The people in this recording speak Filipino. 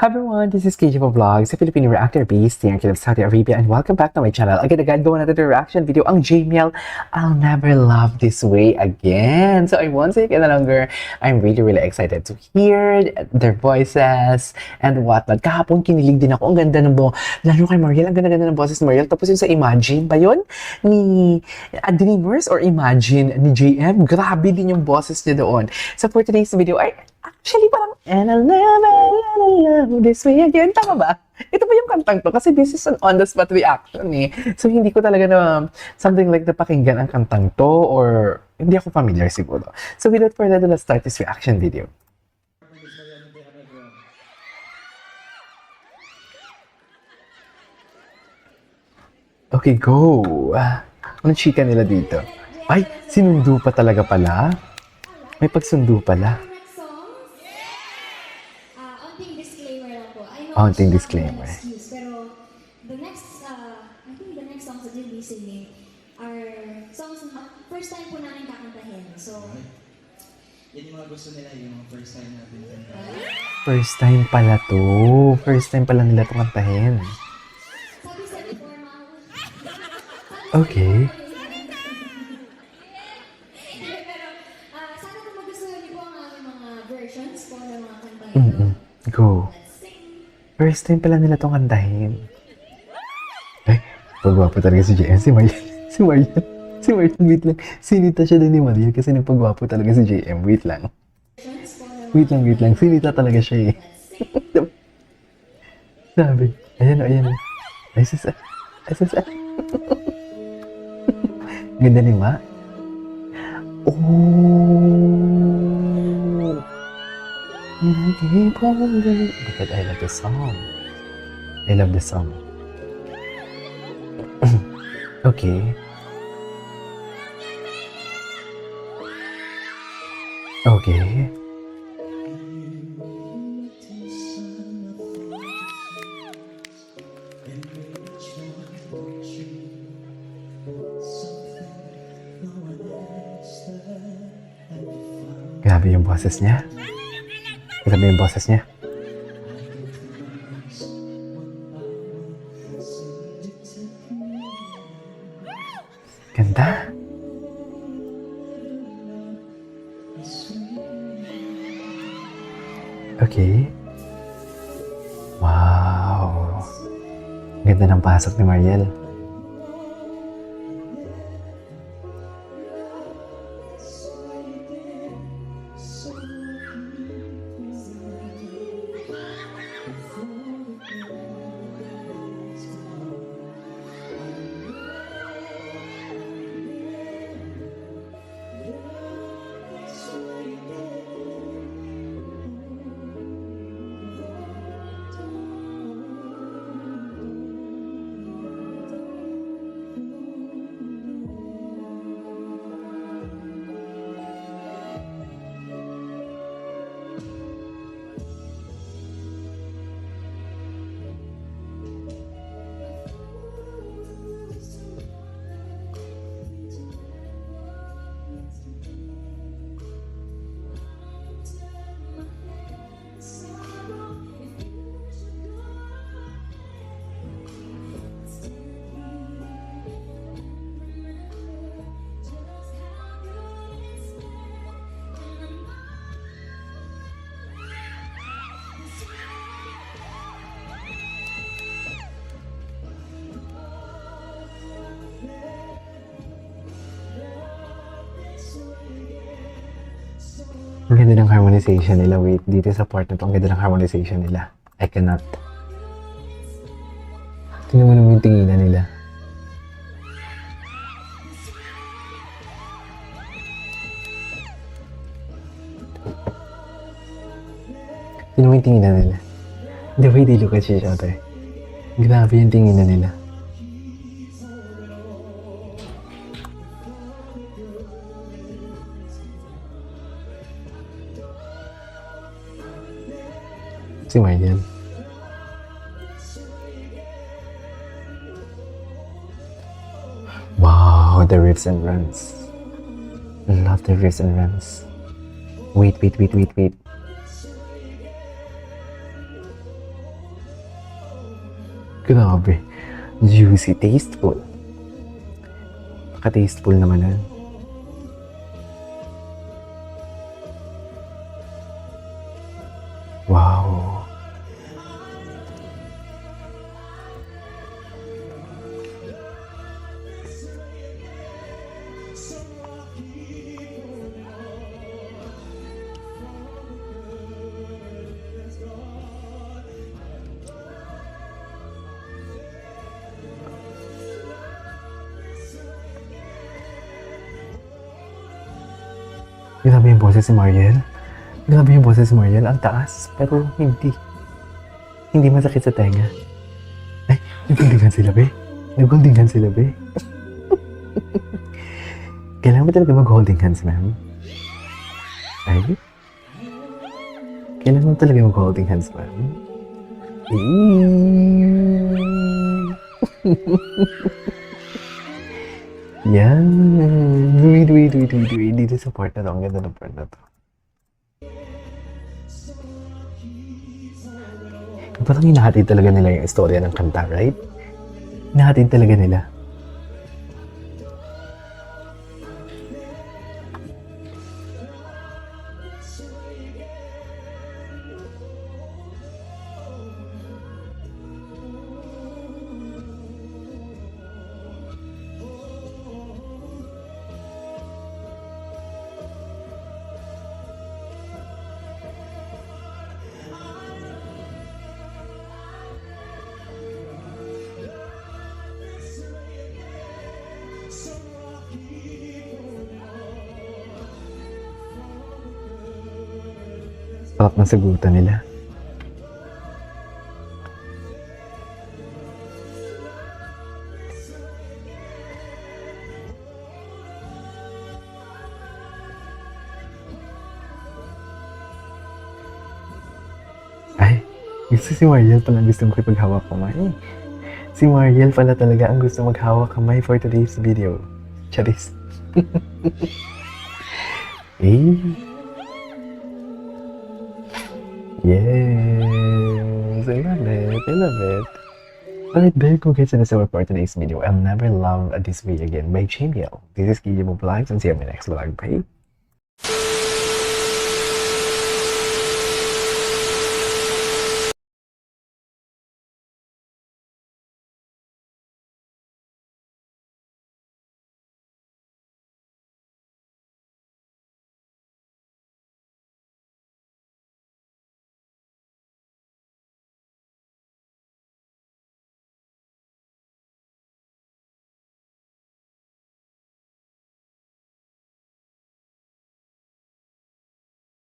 Hi everyone, this is KJ Vlogs, a Filipino reactor based here in Saudi Arabia, and welcome back to my channel. Agad-agad gawa natin the reaction video, ang JML, I'll Never Love This Way Again. So I won't say it any longer. I'm really excited to hear their voices and whatnot. Kahapon kinilig din ako, ang ganda ng lalo kay Mariel, ang ganda-ganda ng boses ni Mariel. Tapos yung sa Imagine ba yun? Ni Dreamers or Imagine ni JM, grabe din yung boses niya doon. So for today's video, actually, parang, and I'll never love this way again. Tama ba? Ito ba yung kantang to? Kasi this is an on-the-spot reaction eh. So, hindi ko talaga na something like napakinggan ang kantang to or hindi ako familiar siguro. So, without further ado, let's start this reaction video. Okay, go! Anong chika nila dito? Ay, sinundo pa talaga pala? May pagsundo pala. Onting disclaimer. Pero the next, I think the next songs that you'll be singing are songs na first time po namin kakantahin. So, yan yung mga gusto nila, yung mga first time natin kantahin. First time pala to. First time pala nila itong kantahin. sabi sa before, Okay. Pero, sana kung magustuhan niyo po ang aming mga versions po ng mga kantahin. Go. Let's sing. First time pala nila itong kantahin. Ay, pagwapo talaga si JM. Si Mariel. Si Mariel. Si Mariel, wait lang. Sinita siya din ni Mariel kasi nagpagwapo talaga si JM. Wait lang. Wait lang. Sinita talaga siya eh. Sabi. Ayan. Ay, sus. Ganda ni Ma. Oh. Because I love the song. I love the song. Okay. Okay. Grabe yung boses niya. Grabe yung boses niya. Ganda. Okay. Wow. Ganda ng pasok ni Mariel. Ang ganda ng harmonization nila. Wait, dito sa part na to, ang ganda ng harmonization nila. I cannot. Tingnan mo naman yung tinginan nila. Tingnan mo yung tinginan nila. The way they look at each other. Grabe yung tinginan nila. Si Mariel. Wow, the riffs and runs. Love the riffs and runs. Wait. Grabe. Juicy, tasteful. Paka-tasteful naman na. Wow. Grabe yung boses si Mariel. Grabe yung boses si Mariel. Ang taas. Pero hindi. Hindi masakit sa tenga. Ay, nagundingan sila, be. Nagundingan sila, be. Kailangan ba talaga mag-holding hands, ma'am? Ay? Kailangan mo talaga mag-holding hands, ma'am? Yan. Wait. Dito sa part na to. Ang ganda ng part na to. Parang hinahatid talaga nila yung istorya ng kanta, right? Hinahatid talaga nila. Sarap ng sagutan nila. Ay, gusto si Mariel pala gusto makipaghawak kamay. Si Mariel pala talaga ang gusto maghawak kamay for today's video. Charis. Eh. Yes, I love it. Alright, there you go guys, and that's our for today's video. I'll never love this way again by JBL. This is Kiji Vlogs and see you in my next vlog. Bye!